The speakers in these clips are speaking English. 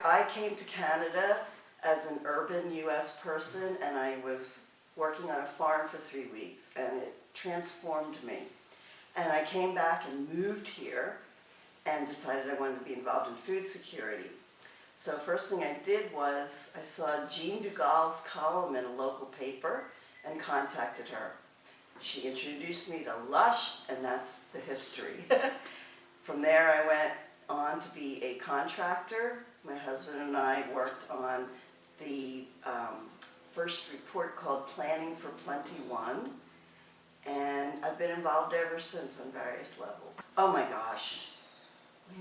I came to Canada as an urban US person, and I was working on a farm for 3 weeks, and it transformed me. And I came back and moved here and decided I wanted to be involved in food security. So first thing I did was I saw Jean Dugal's column in a local paper and contacted her. She introduced me to LUSH, and that's the history. From there I went on to be a contractor. My husband and I worked on the first report called Planning for Plenty 1, and I've been involved ever since on various levels. Oh my gosh,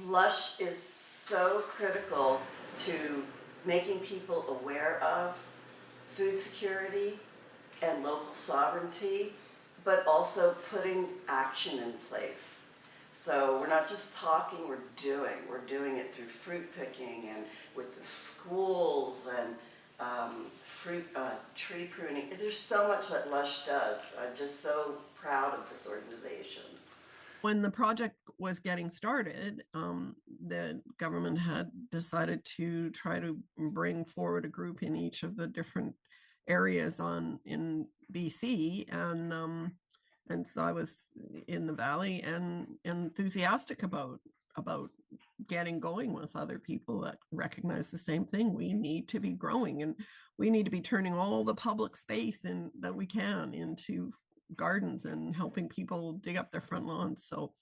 LUSH is so critical to making people aware of food security and local sovereignty, but also putting action in place. So we're not just talking, we're doing. We're doing it through fruit picking and with the schools and tree pruning. There's so much that LUSH does. I'm just so proud of this organization. When the project was getting started, the government had decided to try to bring forward a group in each of the different areas in BC, and so I was in the valley and enthusiastic about getting going with other people that recognize the same thing. We need to be growing, and we need to be turning all the public space that we can into gardens and helping people dig up their front lawns. So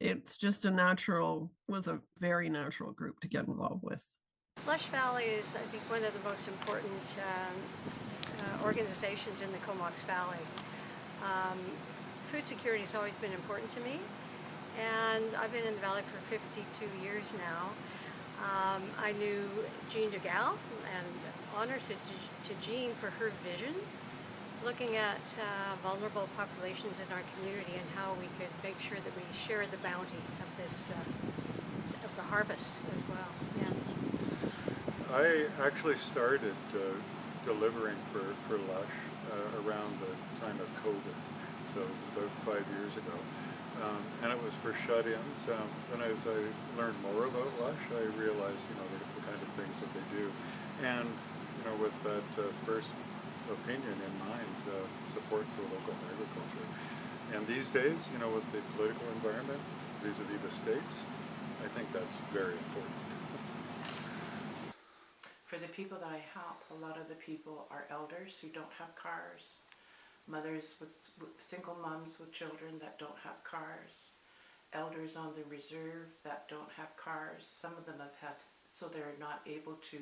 it's just was a very natural group to get involved with. LUSH Valley is, I think, one of the most important organizations in the Comox Valley. Food security has always been important to me, and I've been in the valley for 52 years now. I knew Jean Dugal, and honor to Jean for her vision, looking at vulnerable populations in our community and how we could make sure that we share the bounty of this, of the harvest as well. Yeah. I actually started delivering for LUSH around the time of COVID, so about 5 years ago. And it was for shut-ins. And as I learned more about LUSH, I realized, the kind of things that they do. And, with that first opinion in mind, support for local agriculture. And these days, with the political environment vis-a-vis the states, I think that's very important. For the people that I help, a lot of the people are elders who don't have cars, mothers with single moms with children that don't have cars, elders on the reserve that don't have cars. Some of them have had, so they're not able to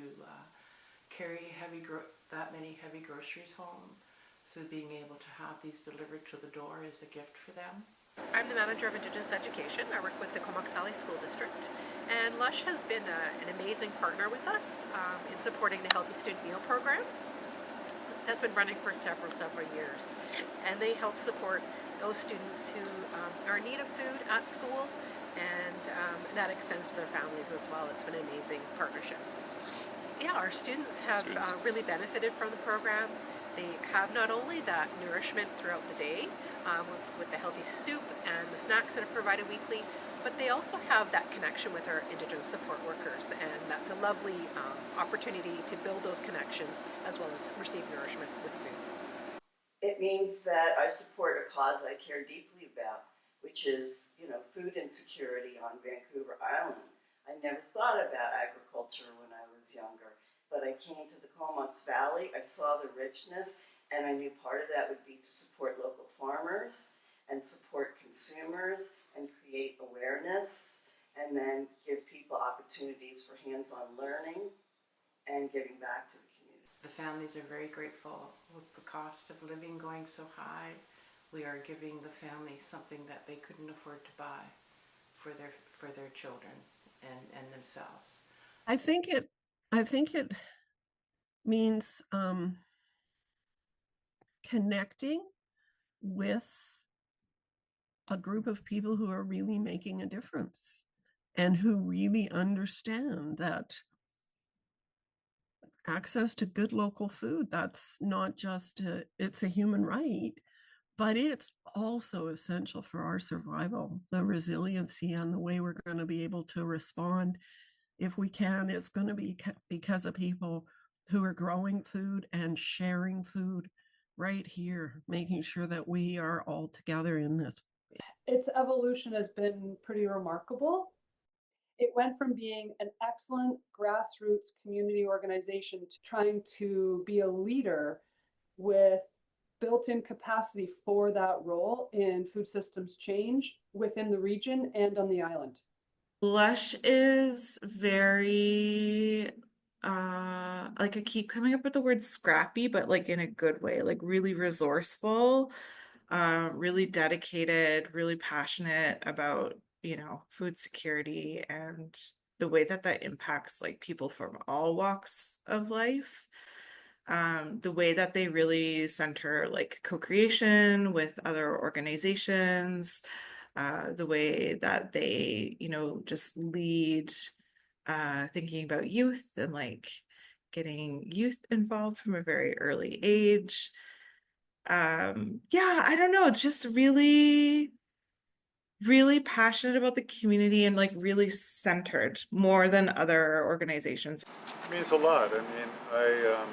carry that many heavy groceries home. So being able to have these delivered to the door is a gift for them. I'm the manager of Indigenous Education. I work with the Comox Valley School District, and LUSH has been an amazing partner with us in supporting the Healthy Student Meal Program. That's been running for several years, and they help support those students who are in need of food at school, and that extends to their families as well. It's been an amazing partnership. Yeah, our students have really benefited from the program. They have not only that nourishment throughout the day with the healthy soup and the snacks that are provided weekly, but they also have that connection with our Indigenous support workers, and that's a lovely opportunity to build those connections as well as receive nourishment with food. It means that I support a cause I care deeply about, which is, food insecurity on Vancouver Island. I never thought about agriculture when I was younger, but I came to the Comox Valley, I saw the richness, and I knew part of that would be to support local farmers and support consumers and create awareness, and then give people opportunities for hands-on learning and giving back to the community. The families are very grateful. With the cost of living going so high, we are giving the families something that they couldn't afford to buy for their children and themselves. I think it means connecting with a group of people who are really making a difference and who really understand that access to good local food, that's not just it's a human right, but it's also essential for our survival, the resiliency and the way we're going to be able to respond if we can, it's going to be because of people who are growing food and sharing food right here, making sure that we are all together in this. Its evolution has been pretty remarkable. It went from being an excellent grassroots community organization to trying to be a leader with built-in capacity for that role in food systems change within the region and on the island. Lush is very like I keep coming up with the word scrappy, but like in a good way, like really resourceful, really dedicated, really passionate about, you know, food security and the way that that impacts like people from all walks of life. The way that they really center like co-creation with other organizations, the way that they, you know, just lead thinking about youth and like getting youth involved from a very early age. Yeah, I don't know, just really, really passionate about the community and like really centered more than other organizations. It means a lot. I mean,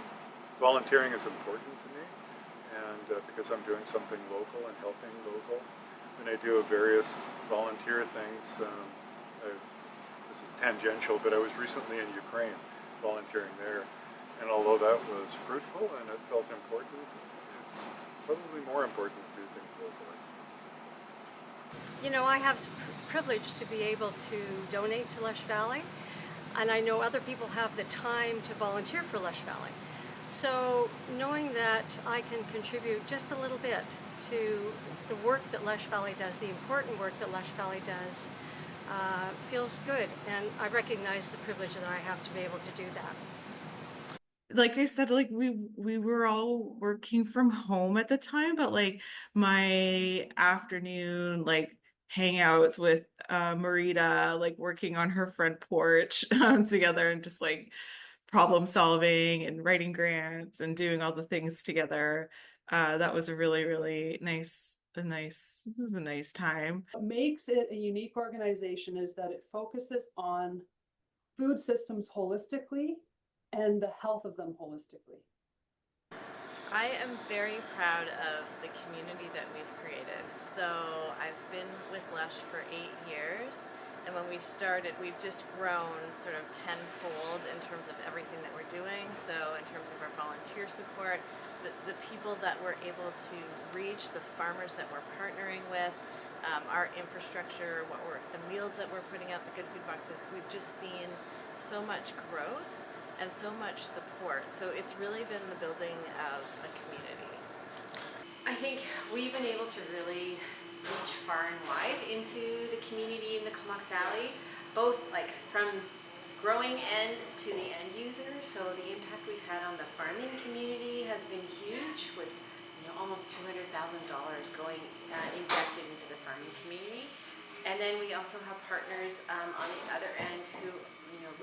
volunteering is important to me, and because I'm doing something local and helping local, and I do various volunteer things. This is tangential, but I was recently in Ukraine volunteering there, and although that was fruitful and it felt important, it's probably more important to do things locally. You know, I have the privilege to be able to donate to LUSH Valley, and I know other people have the time to volunteer for LUSH Valley. So knowing that I can contribute just a little bit to the work that LUSH Valley does, the important work that LUSH Valley does, feels good, and I recognize the privilege that I have to be able to do that. Like I said, like we were all working from home at the time, but like my afternoon like hangouts with Marita, like working on her front porch together and just like problem solving and writing grants and doing all the things together. That was a really, really it was a nice time. What makes it a unique organization is that it focuses on food systems holistically and the health of them holistically. I am very proud of the community that we've created. So I've been with LUSH for 8 years, and when we started, we've just grown sort of tenfold in terms of everything that we're doing. So in terms of our volunteer support, the people that we're able to reach, the farmers that we're partnering with, our infrastructure, the meals that we're putting out, the good food boxes, we've just seen so much growth and so much support. So it's really been the building of a community. I think we've been able to really reach far and wide into the community in the Comox Valley, both like from growing end to the end user. So the impact we've had on the farming community has been huge, with almost $200,000 going injected into the farming community. And then we also have partners on the other end who,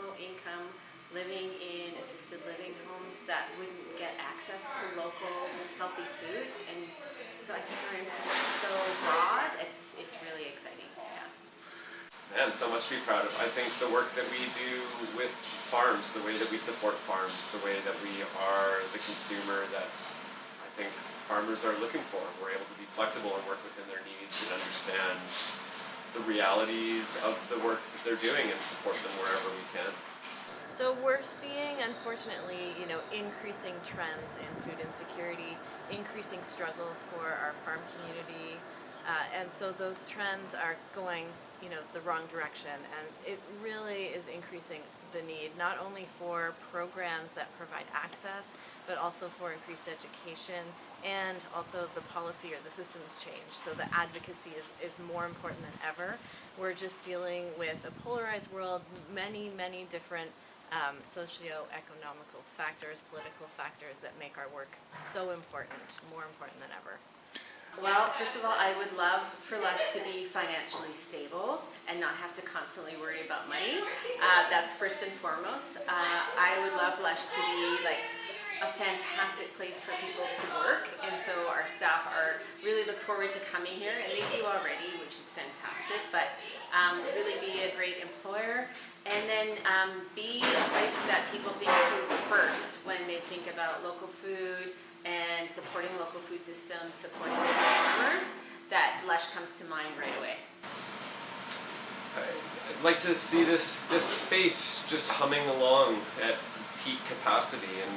low income, living in assisted living homes that wouldn't get access to local healthy food. And so I think our impact is so broad, it's really exciting. Yeah. And so much to be proud of. I think the work that we do with farms, the way that we support farms, the way that we are the consumer that I think farmers are looking for. We're able to be flexible and work within their needs and understand the realities of the work that they're doing and support them wherever we can. So we're seeing, unfortunately, increasing trends in food insecurity, increasing struggles for our farm community, and so those trends are going, the wrong direction, and it really is increasing the need not only for programs that provide access, but also for increased education and also the policy or the systems change. So the advocacy is more important than ever. We're just dealing with a polarized world, many, many different socio-economical factors, political factors that make our work so important, more important than ever. Well, first of all, I would love for LUSH to be financially stable and not have to constantly worry about money. That's first and foremost. I would love LUSH to be like a fantastic fantastic place for people to work, and so our staff are really look forward to coming here, and they do already, which is fantastic, but really be a great employer, and then be a place that people think to first when they think about local food and supporting local food systems, supporting local farmers, that LUSH comes to mind right away. I'd like to see this space just humming along at peak capacity, and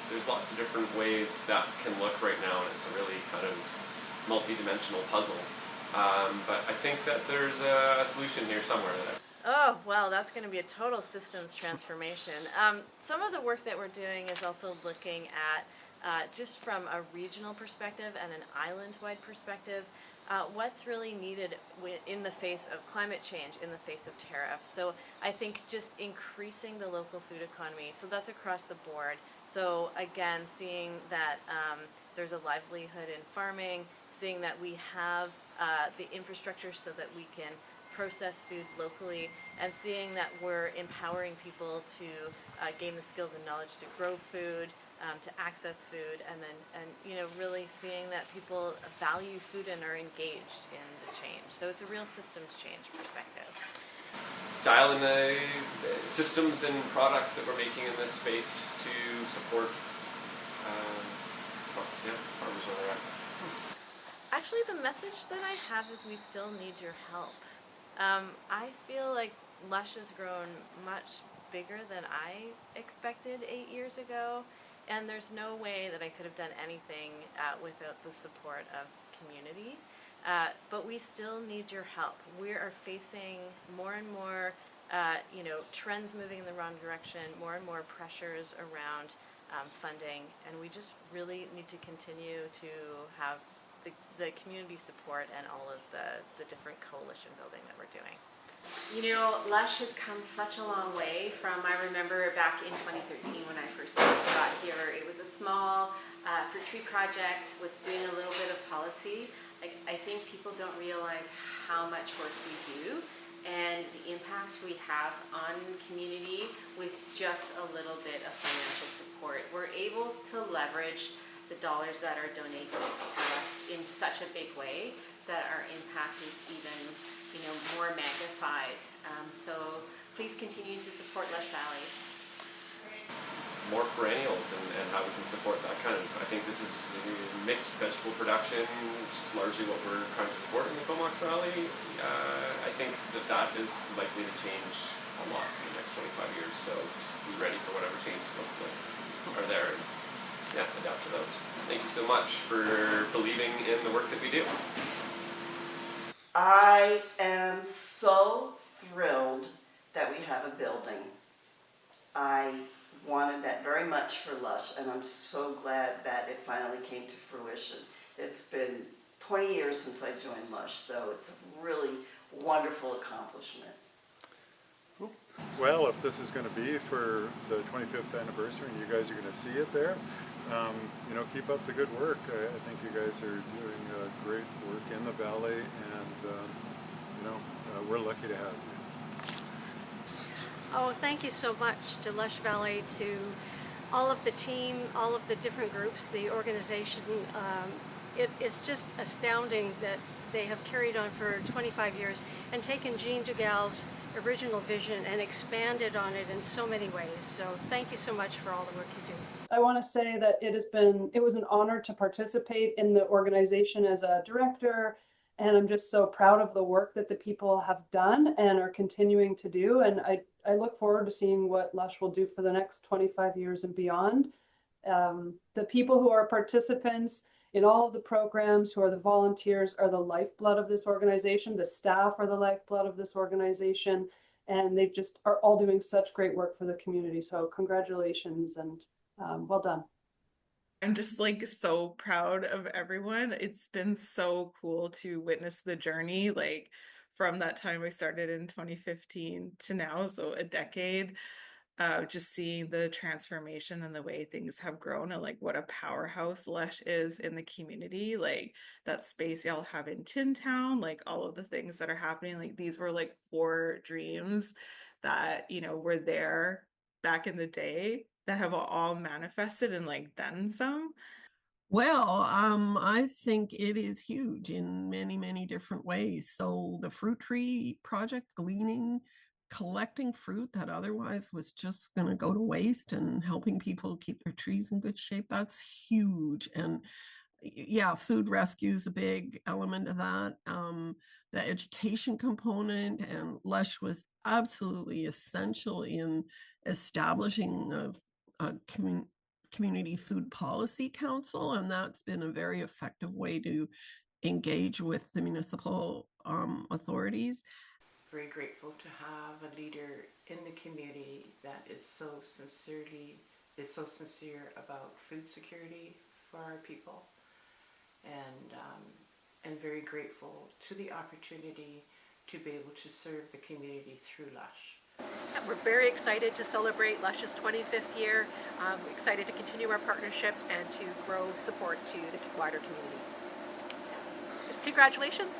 there's lots of different ways that can look right now, and it's a really kind of multi-dimensional puzzle. But I think that there's a solution here somewhere. Oh, well, that's going to be a total systems transformation. Some of the work that we're doing is also looking at, just from a regional perspective and an island-wide perspective, what's really needed in the face of climate change, in the face of tariffs. So I think just increasing the local food economy, so that's across the board. So again, seeing that there's a livelihood in farming, seeing that we have the infrastructure so that we can process food locally, and seeing that we're empowering people to gain the skills and knowledge to grow food, to access food, and really seeing that people value food and are engaged in the change. So it's a real systems change perspective. Dial in the systems and products that we're making in this space to support farmers where they're at. Actually, the message that I have is we still need your help. I feel like LUSH has grown much bigger than I expected 8 years ago, and there's no way that I could have done anything without the support of community. But we still need your help. We are facing more and more trends moving in the wrong direction, more and more pressures around funding, and we just really need to continue to have the community support and all of the different coalition building that we're doing. You know, LUSH has come such a long way from, I remember back in 2013 when I first got here, it was a small fruit tree project with doing a little bit of policy. Like, I think people don't realize how much work we do and the impact we have on community with just a little bit of financial support. We're able to leverage the dollars that are donated to us in such a big way that our impact is even more magnified. So please continue to support LUSH Valley. More perennials and how we can support that kind of, I think this is mixed vegetable production, which is largely what we're trying to support in the Comox Valley. I think that is likely to change a lot in the next 25 years, so be ready for whatever changes are there. Yeah, adapt to those. Thank you so much for believing in the work that we do. I am so thrilled that we have a building. I wanted that very much for LUSH, and I'm so glad that it finally came to fruition. It's been 20 years since I joined LUSH, so it's a really wonderful accomplishment. Well, if this is going to be for the 25th anniversary and you guys are going to see it there, keep up the good work. I think you guys are doing great work in the valley, and we're lucky to have you. Oh, thank you so much to LUSH Valley, to all of the team, all of the different groups, the organization. It's just astounding that they have carried on for 25 years and taken Jean Dugal's original vision and expanded on it in so many ways. So thank you so much for all the work you do. I want to say that it was an honor to participate in the organization as a director, and I'm just so proud of the work that the people have done and are continuing to do, and I look forward to seeing what LUSH will do for the next 25 years and beyond. The people who are participants in all of the programs, who are the volunteers, are the lifeblood of this organization. The staff are the lifeblood of this organization, and they just are all doing such great work for the community. So congratulations, and well done. I'm just so proud of everyone. It's been so cool to witness the journey, from that time I started in 2015 to now, so a decade. Just seeing the transformation and the way things have grown, and what a powerhouse LUSH is in the community, that space y'all have in Tin Town, all of the things that are happening, these were core dreams that were there back in the day, that have all manifested and like then some? Well, I think it is huge in many, many different ways. So the fruit tree project, gleaning, collecting fruit that otherwise was just going to go to waste and helping people keep their trees in good shape, that's huge. And yeah, food rescue is a big element of that. The education component, and LUSH was absolutely essential in establishing a community food policy council, and that's been a very effective way to engage with the municipal authorities. Very grateful to have a leader in the community that is so sincere about food security for our people, and very grateful to the opportunity to be able to serve the community through LUSH. Yeah, we're very excited to celebrate LUSH's 25th year. Excited to continue our partnership and to grow support to the wider community. Just congratulations.